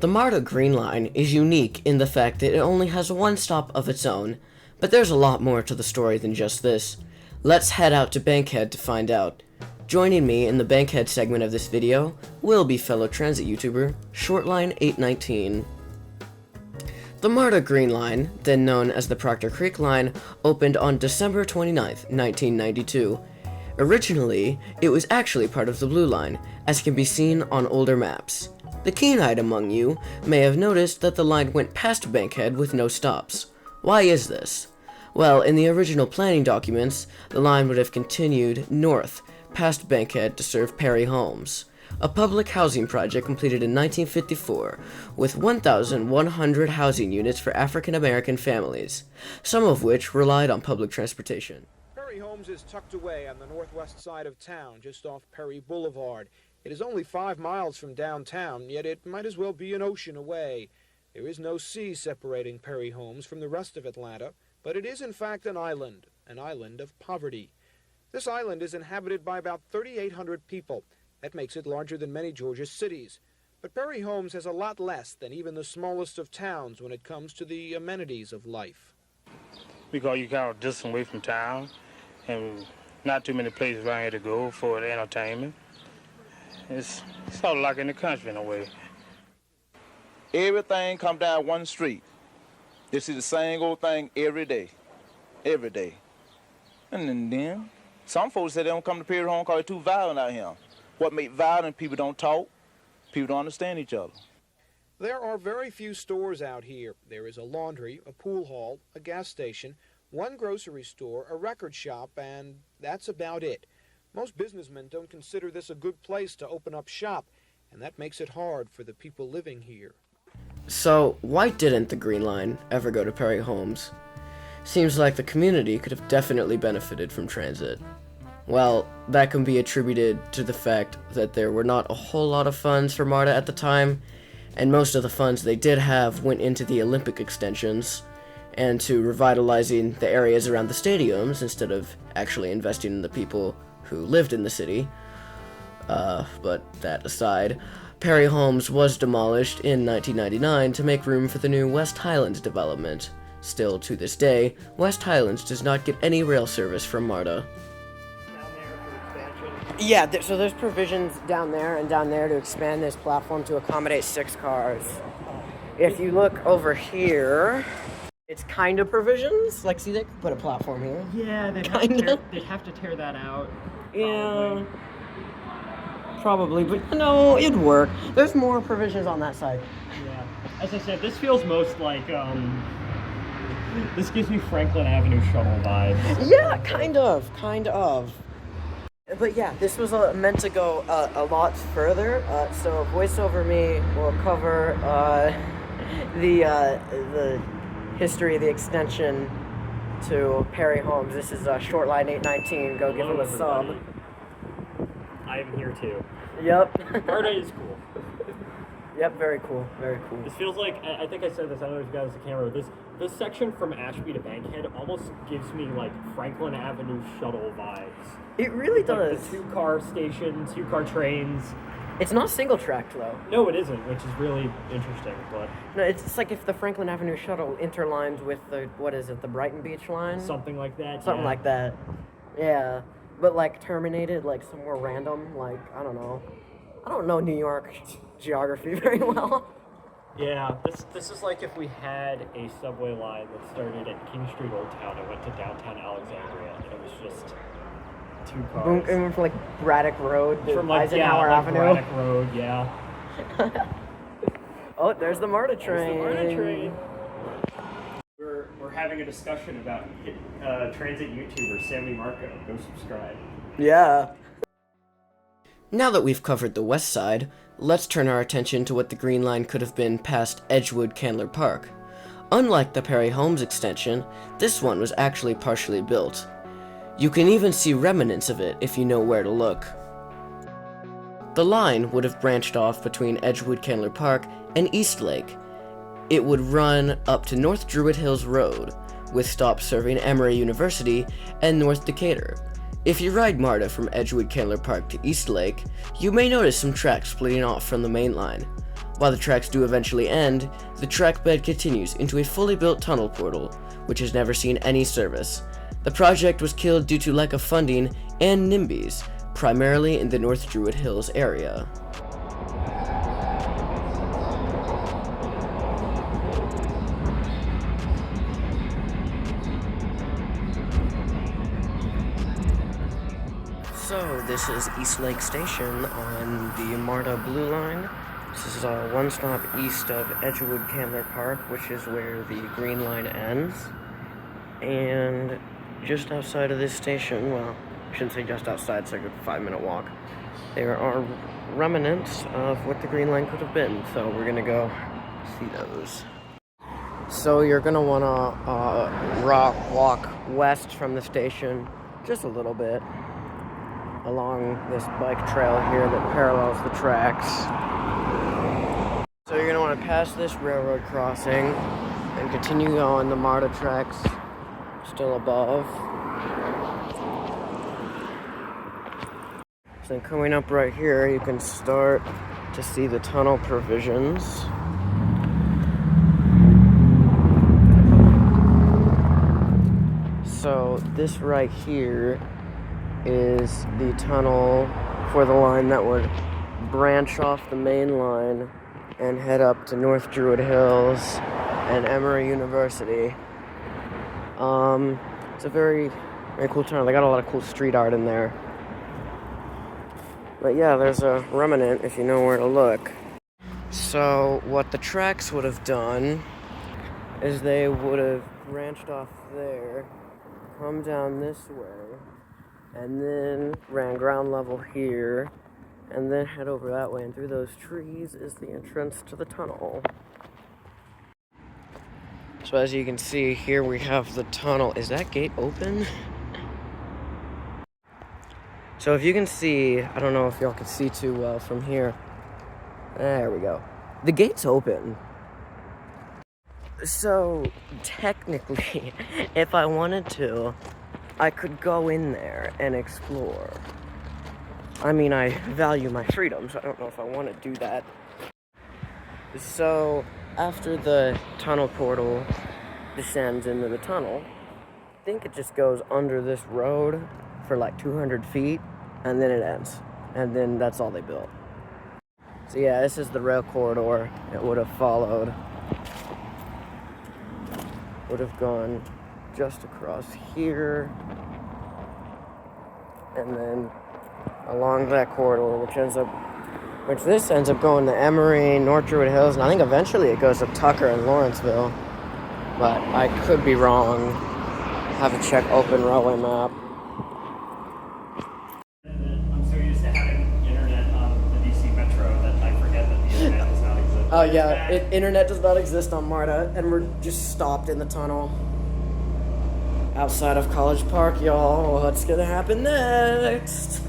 The MARTA Green Line is unique in the fact that it only has one stop of its own, but there's a lot more to the story than just this. Let's head out to Bankhead to find out. Joining me in the Bankhead segment of this video will be fellow transit YouTuber Shortline819. The MARTA Green Line, then known as the Proctor Creek Line, opened on December 29th, 1992. Originally, it was actually part of the Blue Line, as can be seen on older maps. The keen-eyed among you may have noticed that the line went past Bankhead with no stops. Why is this? Well, in the original planning documents, the line would have continued north, past Bankhead to serve Perry Homes, a public housing project completed in 1954, with 1,100 housing units for African American families, some of which relied on public transportation. Perry Homes is tucked away on the northwest side of town, just off Perry Boulevard. It is only 5 miles from downtown, yet it might as well be an ocean away. There is no sea separating Perry Homes from the rest of Atlanta, but it is in fact an island of poverty. This island is inhabited by about 3,800 people. That makes it larger than many Georgia cities. But Perry Homes has a lot less than even the smallest of towns when it comes to the amenities of life. Because you kind of distant away from town, and not too many places around here to go for the entertainment. It's sort of like in the country in a way. Everything come down one street. You see the same old thing every day. Every day. And then some folks say they don't come to Perry Home because it's too violent out here. What make violent? People don't talk. People don't understand each other. There are very few stores out here. There is a laundry, a pool hall, a gas station, one grocery store, a record shop, and that's about it. Most businessmen don't consider this a good place to open up shop, and that makes it hard for the people living here. So, why didn't the Green Line ever go to Perry Homes? Seems like the community could have definitely benefited from transit. Well, that can be attributed to the fact that there were not a whole lot of funds for MARTA at the time, and most of the funds they did have went into the Olympic extensions, and to revitalizing the areas around the stadiums instead of actually investing in the people who lived in the city. But that aside, Perry Homes was demolished in 1999 to make room for the new West Highlands development. Still, to this day, West Highlands does not get any rail service from MARTA. Yeah, so there's provisions down there and down there to expand this platform to accommodate 6 cars. If you look over here, it's kind of provisions. Like, see, they could put a platform here. Yeah, they'd have to tear that out. Yeah, probably, but no, it'd work. There's more provisions on that side. Yeah, as I said, this feels most like, this gives me Franklin Avenue shuttle vibes. Yeah, kind of. But yeah, this was meant to go a lot further, so voiceover me will cover the history of the extension to Perry Homes. This is Shortline819. Go give him a sub. I'm here too. Yep. MARTA is cool. Yep, very cool. This feels like, I think I said this, I don't know if you guys have the camera, this section from Ashby to Bankhead almost gives me like Franklin Avenue shuttle vibes. It really does. Like the 2-car station, 2-car trains. It's not single tracked though. No, it isn't, which is really interesting, but... No, it's like if the Franklin Avenue shuttle interlined with the, the Brighton Beach line? Something like that, Something like that. Yeah. But like terminated like somewhere random, like, I don't know. I don't know New York geography very well. Yeah, this is like if we had a subway line that started at King Street Old Town and went to downtown Alexandria, and it was just 2 cars. It went from like Braddock Road to from like, Eisenhower Avenue. Braddock Road, yeah. Oh, there's the MARTA train. There's the MARTA train. We're having a discussion about transit YouTuber Sammy Marco. Go subscribe. Yeah. Now that we've covered the west side, let's turn our attention to what the Green Line could have been past Edgewood Candler Park. Unlike the Perry Homes extension, this one was actually partially built. You can even see remnants of it if you know where to look. The line would have branched off between Edgewood Candler Park and East Lake. It would run up to North Druid Hills Road, with stops serving Emory University and North Decatur. If you ride MARTA from Edgewood Candler Park to East Lake, you may notice some tracks splitting off from the main line. While the tracks do eventually end, the track bed continues into a fully built tunnel portal, which has never seen any service. The project was killed due to lack of funding and NIMBYs, primarily in the North Druid Hills area. So this is East Lake Station on the MARTA Blue Line. This is one stop east of Edgewood Candler Park, which is where the Green Line ends. And just outside of this station, well, I shouldn't say just outside, it's like a 5-minute walk, there are remnants of what the Green Line could have been, so we're gonna go see those. So you're gonna wanna walk west from the station just a little bit along this bike trail here that parallels the tracks. So you're gonna wanna pass this railroad crossing and continue on the MARTA tracks still above. So coming up right here, you can start to see the tunnel provisions. So this right here is the tunnel for the line that would branch off the main line and head up to North Druid Hills and Emory University. It's a very, very cool tunnel. They got a lot of cool street art in there. But yeah, there's a remnant if you know where to look. So what the tracks would have done is they would have branched off there, come down this way, and then ran ground level here, and then head over that way, and through those trees is the entrance to the tunnel. So as you can see, here we have the tunnel. Is that gate open? So if you can see, I don't know if y'all can see too well from here. There we go. The gate's open. So technically, if I wanted to, I could go in there and explore. I mean, I value my freedom, so I don't know if I want to do that. So after the tunnel portal descends into the tunnel, I think it just goes under this road for like 200 feet, and then it ends. And then that's all they built. So yeah, this is the rail corridor it would have followed. Would have gone just across here, and then along that corridor, which this ends up going to Emory, North Druid Hills, and I think eventually it goes to Tucker and Lawrenceville, but I could be wrong. Have a check open railway map. I'm so used to having internet on the DC Metro that I forget that the internet does not exist. Oh yeah, internet does not exist on MARTA, and we're just stopped in the tunnel outside of College Park, y'all. What's gonna happen next?